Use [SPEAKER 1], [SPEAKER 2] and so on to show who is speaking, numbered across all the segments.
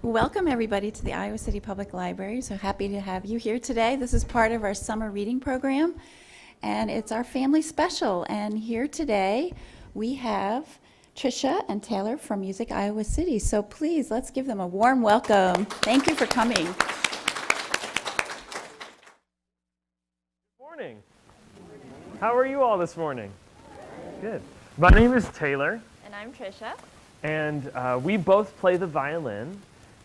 [SPEAKER 1] Welcome everybody to the Iowa City Public Library. So happy to have you here today. This is part of our summer reading program, and it's our family special. And here today we have Tricia and Taylor from Music Iowa City. So please, let's give them a warm welcome. Thank you for coming.
[SPEAKER 2] Good morning. How are you all this morning? Good. My name is Taylor.
[SPEAKER 3] And I'm Tricia.
[SPEAKER 2] And we both play the violin.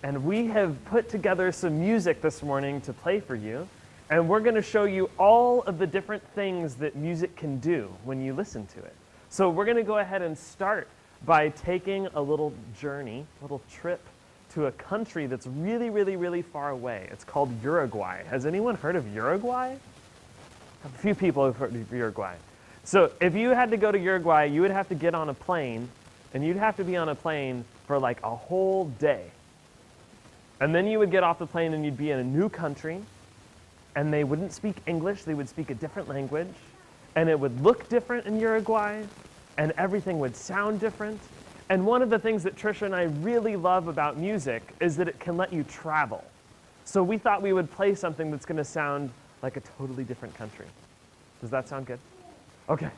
[SPEAKER 2] And we have put together some music this morning to play for you. And we're going to show you all of the different things that music can do when you listen to it. So we're going to go ahead and start by taking a little journey, a little trip to a country that's really, really, really far away. It's called Uruguay. Has anyone heard of Uruguay? A few people have heard of Uruguay. So if you had to go to Uruguay, you would have to get on a plane, and you'd have to be on a plane for like a whole day. And then you would get off the plane and you'd be in a new country, and they wouldn't speak English, they would speak a different language, and it would look different in Uruguay, and everything would sound different. And one of the things that Tricia and I really love about music is that it can let you travel. So we thought we would play something that's going to sound like a totally different country. Does that sound good? Okay.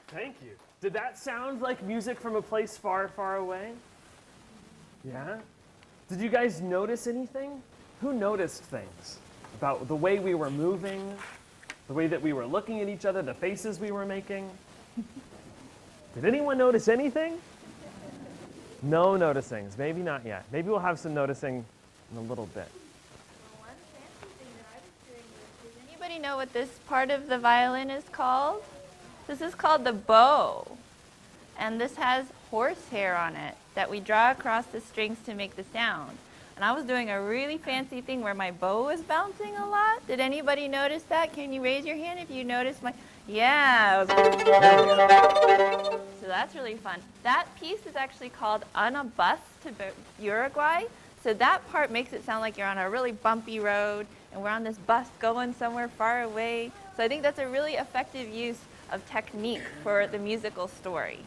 [SPEAKER 2] Thank you. Did that sound like music from a place far, far away? Yeah? Did you guys notice anything? Who noticed things about the way we were moving, the way that we were looking at each other, the faces we were making? Did anyone notice anything? No noticings. Maybe not yet. Maybe we'll have some noticing in a little bit.
[SPEAKER 3] One fancy thing that I was doing was, does anybody know what this part of the violin is called? This is called the bow. And this has horsehair on it that we draw across the strings to make the sound. And I was doing a really fancy thing where my bow was bouncing a lot. Did anybody notice that? Can you raise your hand if you noticed my... Yeah. So that's really fun. That piece is actually called On a Bus to Uruguay. So that part makes it sound like you're on a really bumpy road and we're on this bus going somewhere far away. So I think that's a really effective use of technique for the musical story.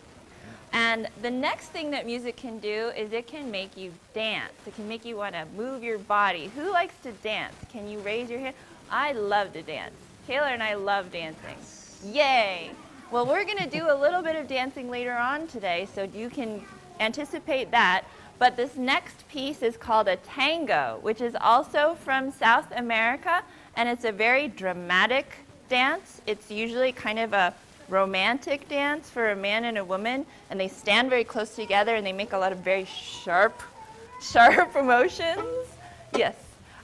[SPEAKER 3] And the next thing that music can do is it can make you dance. It can make you want to move your body. Who likes to dance? Can you raise your hand? I love to dance. Taylor and I love dancing. Yay! Well, we're going to do a little bit of dancing later on today, so you can anticipate that. But this next piece is called a tango, which is also from South America, and it's a very dramatic dance. It's usually kind of a romantic dance for a man and a woman, and they stand very close together and they make a lot of very sharp emotions. Yes.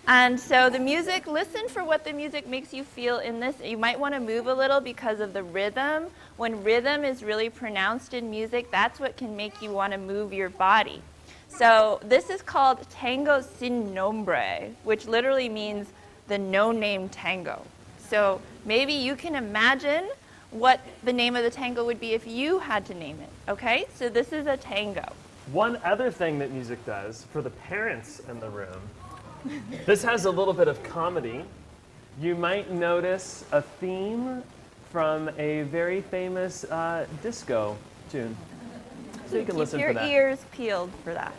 [SPEAKER 3] And so the music, listen for what the music makes you feel in this. You might want to move a little because of the rhythm. When rhythm is really pronounced in music, that's what can make you want to move your body. So this is called Tango Sin Nombre, which literally means the no-name tango. So maybe you can imagine what the name of the tango would be if you had to name it, okay? So this is a tango.
[SPEAKER 2] One other thing that music does for the parents in the room, this has a little bit of comedy. You might notice a theme from a very famous disco tune. So you can listen
[SPEAKER 3] Keep
[SPEAKER 2] for that.
[SPEAKER 3] your ears peeled for that.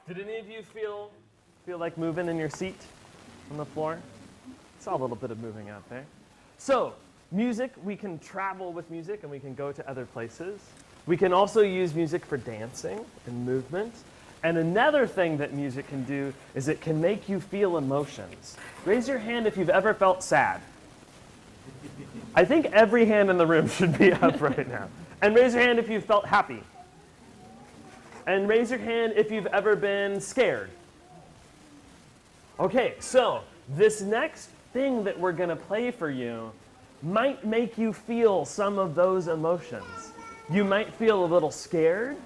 [SPEAKER 2] Did any of you feel like moving in your seat on the floor? Saw a little bit of moving out there. So, music, we can travel with music and we can go to other places. We can also use music for dancing and movement. And another thing that music can do is it can make you feel emotions. Raise your hand if you've ever felt sad. I think every hand in the room should be up right now. And raise your hand if you've felt happy. And raise your hand if you've ever been scared. Okay, so this next thing that we're going to play for you might make you feel some of those emotions. You might feel a little scared.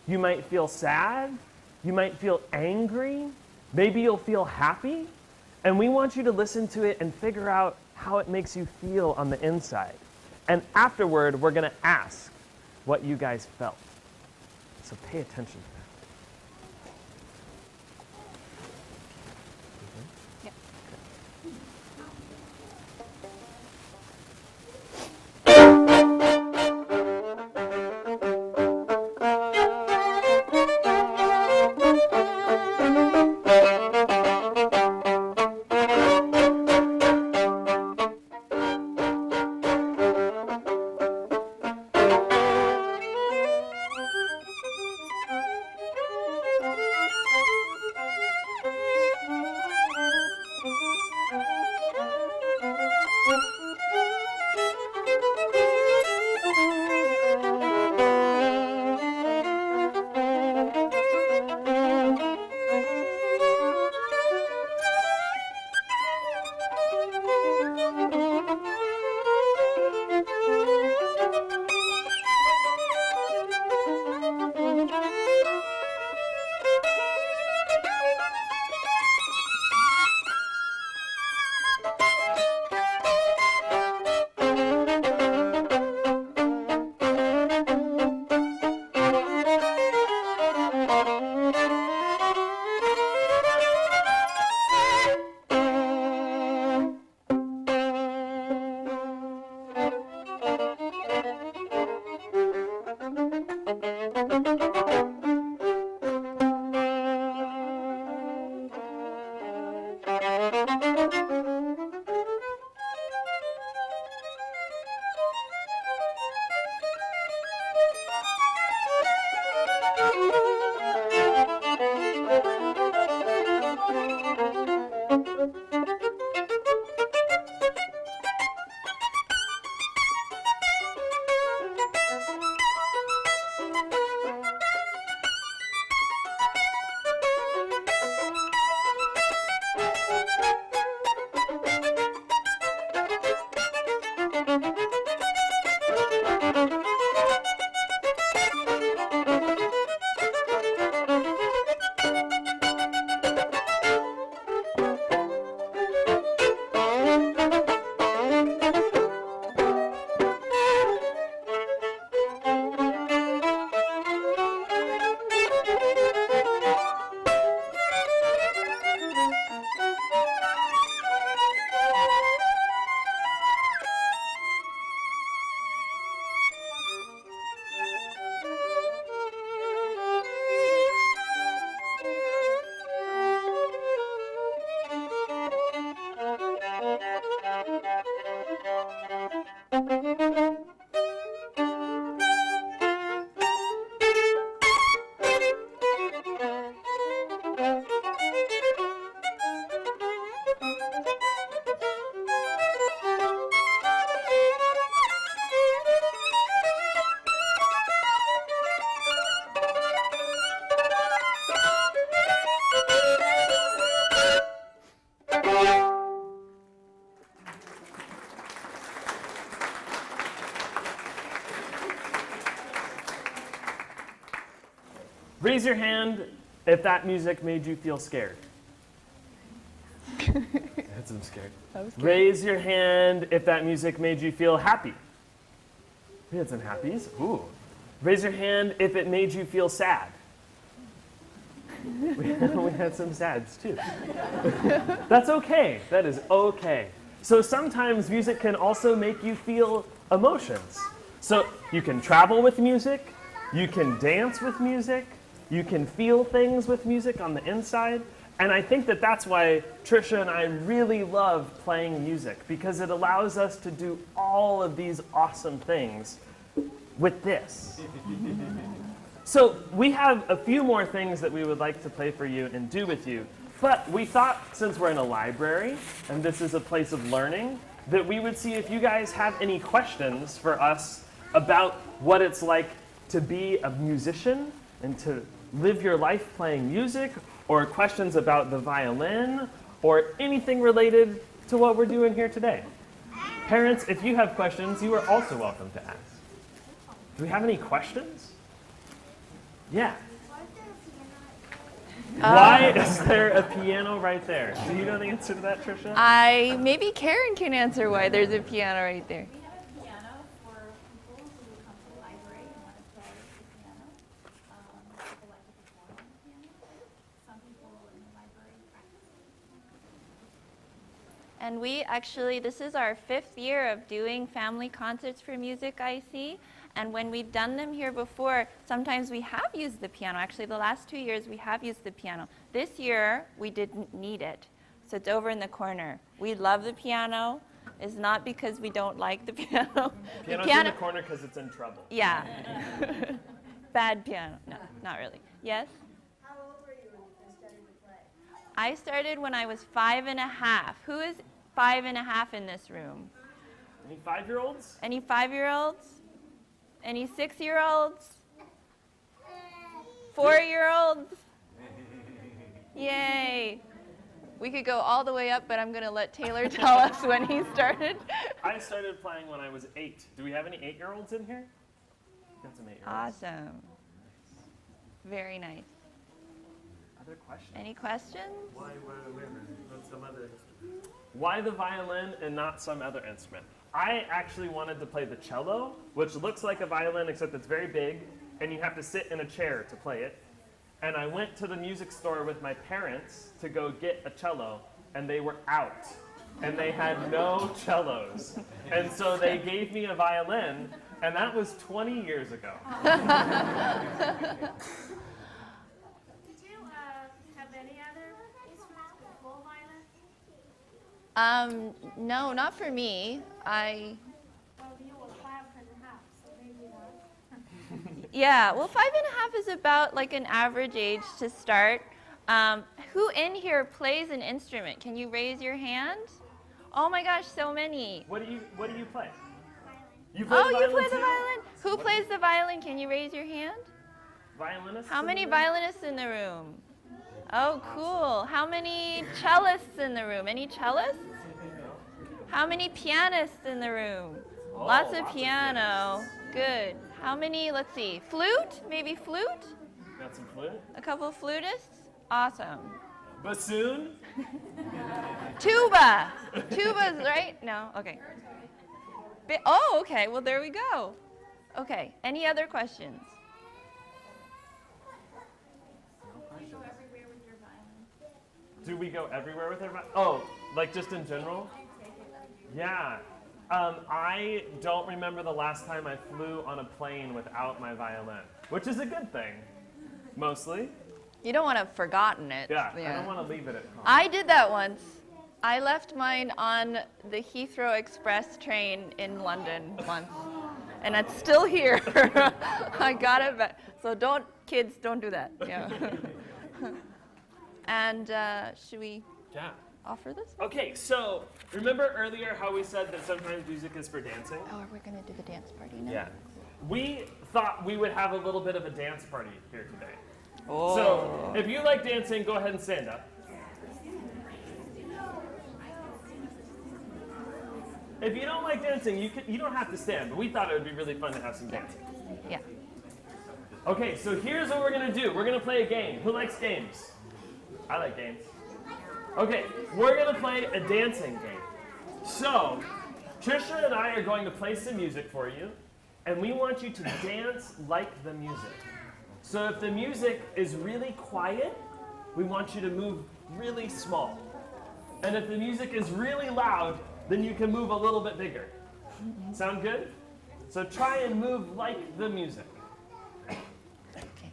[SPEAKER 2] You might feel sad. You might feel angry. Maybe you'll feel happy. And we want you to listen to it and figure out how it makes you feel on the inside. And afterward, we're going to ask what you guys felt. So pay attention to that. Raise your hand if that music made you feel scared. That's I'm scared. Raise your hand if that music made you feel happy. We had some happies. Ooh. Raise your hand if it made you feel sad. We had some sads too. That's okay. That is okay. So sometimes music can also make you feel emotions. So you can travel with music, you can dance with music, You can feel things with music on the inside. And I think that that's why Trisha and I really love playing music, because it allows us to do all of these awesome things with this. So we have a few more things that we would like to play for you and do with you. But we thought, since we're in a library and this is a place of learning, that we would see if you guys have any questions for us about what it's like to be a musician and to live your life playing music, or questions about the violin, or anything related to what we're doing here today. Parents, if you have questions, you are also welcome to ask. Do we have any questions? Yeah. Why is there a piano right there? Do you know the answer to that, Trisha?
[SPEAKER 3] Maybe Karen can answer why there's a piano right there.
[SPEAKER 1] Piano for people who come to the library and want to play the piano. People like to perform on the piano. Some people in the library practice.
[SPEAKER 3] And we actually, this is our 5th year of doing family concerts for MusicIC. And when we've done them here before, sometimes we have used the piano. Actually, the last 2 years, we have used the piano. This year, we didn't need it. So it's over in the corner. We love the piano. It's not because we don't like the piano.
[SPEAKER 2] Piano's in the corner because it's in trouble.
[SPEAKER 3] Yeah. Bad piano. No, not really. Yes?
[SPEAKER 4] How old were you when you first started to play?
[SPEAKER 3] I started when I was 5.5. Who is 5.5 in this room?
[SPEAKER 2] Any 5-year-olds?
[SPEAKER 3] Any 5-year-olds? Any 6-year-olds? 4-year-olds? Yay. We could go all the way up, but I'm going to let Taylor tell us when he started.
[SPEAKER 2] I started playing when I was 8. Do we have any 8-year-olds in here? Got some 8-year-olds.
[SPEAKER 3] Awesome. Very nice.
[SPEAKER 2] Other questions?
[SPEAKER 3] Any questions?
[SPEAKER 2] Why the violin and not some other instrument? I actually wanted to play the cello, which looks like a violin except it's very big, and you have to sit in a chair to play it. And I went to the music store with my parents to go get a cello, and they were out. And they had no cellos. And so they gave me a violin, and that was 20 years ago.
[SPEAKER 4] Did you have any other instruments before violin?
[SPEAKER 3] No, not for me.
[SPEAKER 4] Well, you were 5.5, so maybe not.
[SPEAKER 3] Yeah, well, 5.5 is about like an average age to start. Who in here plays an instrument? Can you raise your hand? Oh my gosh, so many.
[SPEAKER 2] What do you play?
[SPEAKER 4] Violin.
[SPEAKER 2] You play the
[SPEAKER 3] You
[SPEAKER 2] violin
[SPEAKER 3] play the
[SPEAKER 2] too?
[SPEAKER 3] violin? Who plays the violin? Can you raise your hand?
[SPEAKER 2] Violinists?
[SPEAKER 3] How
[SPEAKER 2] in
[SPEAKER 3] many
[SPEAKER 2] the room?
[SPEAKER 3] violinists in the room? Oh, cool. How many cellists in the room? Any cellists? How many pianists in the room?
[SPEAKER 2] Oh,
[SPEAKER 3] Lots of
[SPEAKER 2] lots of
[SPEAKER 3] piano. Good. How many, let's see, flute? Maybe flute?
[SPEAKER 2] Got some flute?
[SPEAKER 3] A couple flutists? Awesome.
[SPEAKER 2] Bassoon?
[SPEAKER 3] Tuba. Tuba's right? No? Okay. Oh, okay. Well, there we go. Okay. Any other questions?
[SPEAKER 2] Do we go everywhere with our violin? Oh, like just in general? Yeah. I don't remember the last time I flew on a plane without my violin, which is a good thing, mostly.
[SPEAKER 3] You don't want to have forgotten it.
[SPEAKER 2] Yeah, I don't want to leave it at home.
[SPEAKER 3] I did that once. I left mine on the Heathrow Express train in London once, and it's still here. I got it back. So kids, don't do that. Yeah. And should we
[SPEAKER 2] Yeah.
[SPEAKER 3] offer this?
[SPEAKER 2] Okay, so remember earlier how we said that sometimes music is for dancing?
[SPEAKER 3] Oh, are we going to do the dance party now?
[SPEAKER 2] Yeah. We thought we would have a little bit of a dance party here today.
[SPEAKER 3] Oh.
[SPEAKER 2] So if you like dancing, go ahead and stand up. If you don't like dancing, you don't have to stand, but we thought it would be really fun to have some dancing.
[SPEAKER 3] Yeah.
[SPEAKER 2] Okay, so here's what we're gonna do. We're gonna play a game. Who likes games? I like games. Okay, we're gonna play a dancing game. So, Trisha and I are going to play some music for you, and we want you to dance like the music. So if the music is really quiet, we want you to move really small. And if the music is really loud, then you can move a little bit bigger. Sound good? So try and move like the music.
[SPEAKER 3] Okay.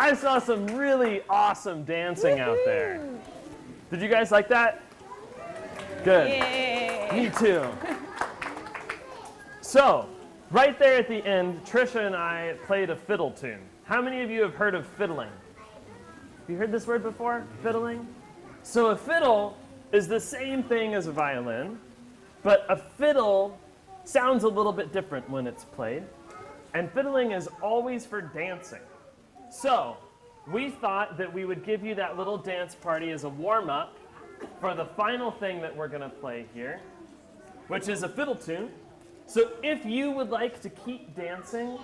[SPEAKER 2] I saw some really awesome dancing out there. Did you guys like that? Good.
[SPEAKER 3] Yay.
[SPEAKER 2] Me too. So, right there at the end, Trisha and I played a fiddle tune. How many of you have heard of fiddling? Have you heard this word before? Fiddling? So a fiddle is the same thing as a violin, but a fiddle sounds a little bit different when it's played. And fiddling is always for dancing. So, we thought that we would give you that little dance party as a warm-up for the final thing that we're going to play here, which is a fiddle tune. So if you would like to keep dancing,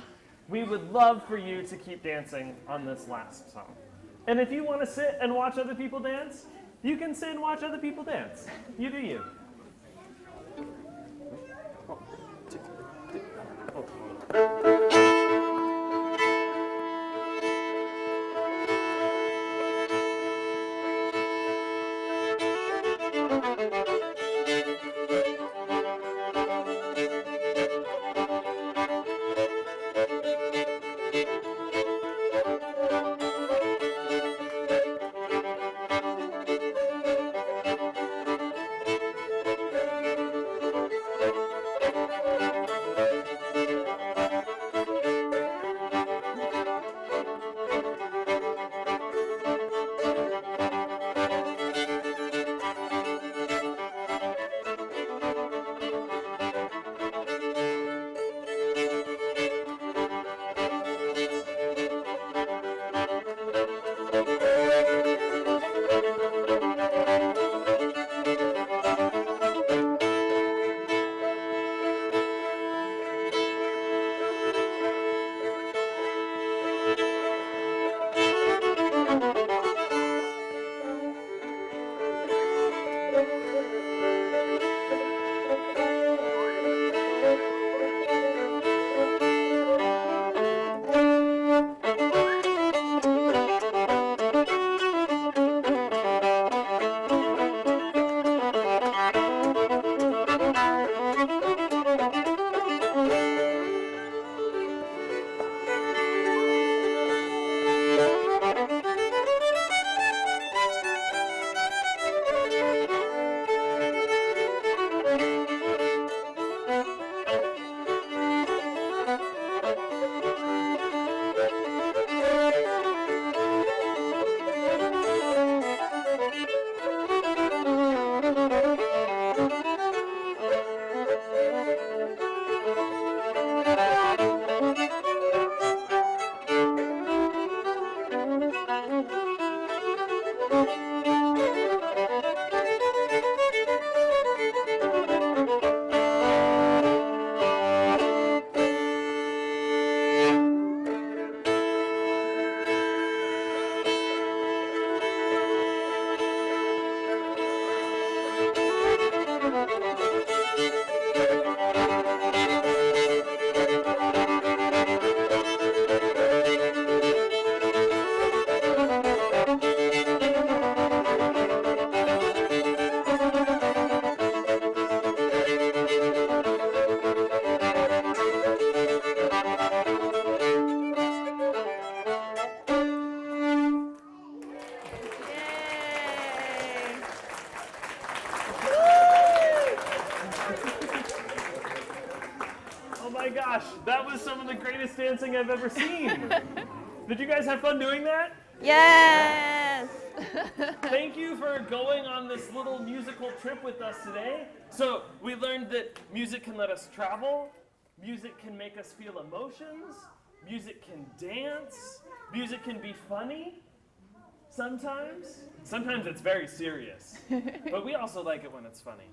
[SPEAKER 2] we would love for you to keep dancing on this last song. And if you want to sit and watch other people dance, you can sit and watch other people dance. You do you. Oh my gosh, that was some of the greatest dancing I've ever seen. Did you guys have fun doing that?
[SPEAKER 3] Yes!
[SPEAKER 2] Thank you for going on this little musical trip with us today. So we learned that music can let us travel, music can make us feel emotions, music can dance, music can be funny sometimes. Sometimes it's very serious, but we also like it when it's funny.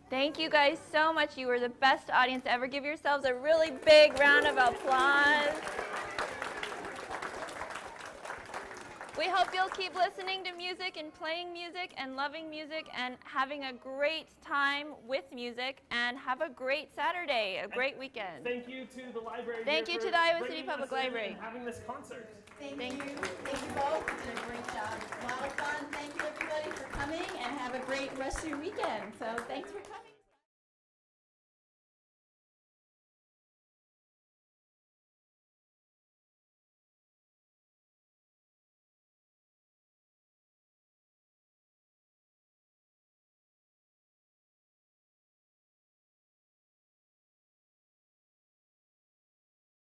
[SPEAKER 3] Thank you guys so much. You were the best audience ever. Give yourselves a really big round of applause. We hope you'll keep listening to music and playing music and loving music and having a great time with music, and have a great Saturday, a great weekend.
[SPEAKER 2] Thank you to the library.
[SPEAKER 3] Thank you to the Iowa City Public Library.
[SPEAKER 2] And having this concert.
[SPEAKER 1] Thank you. Thank you both. You did a great job. A lot of fun. Thank you, everybody, for coming, and have a great rest of your weekend. So thanks for coming.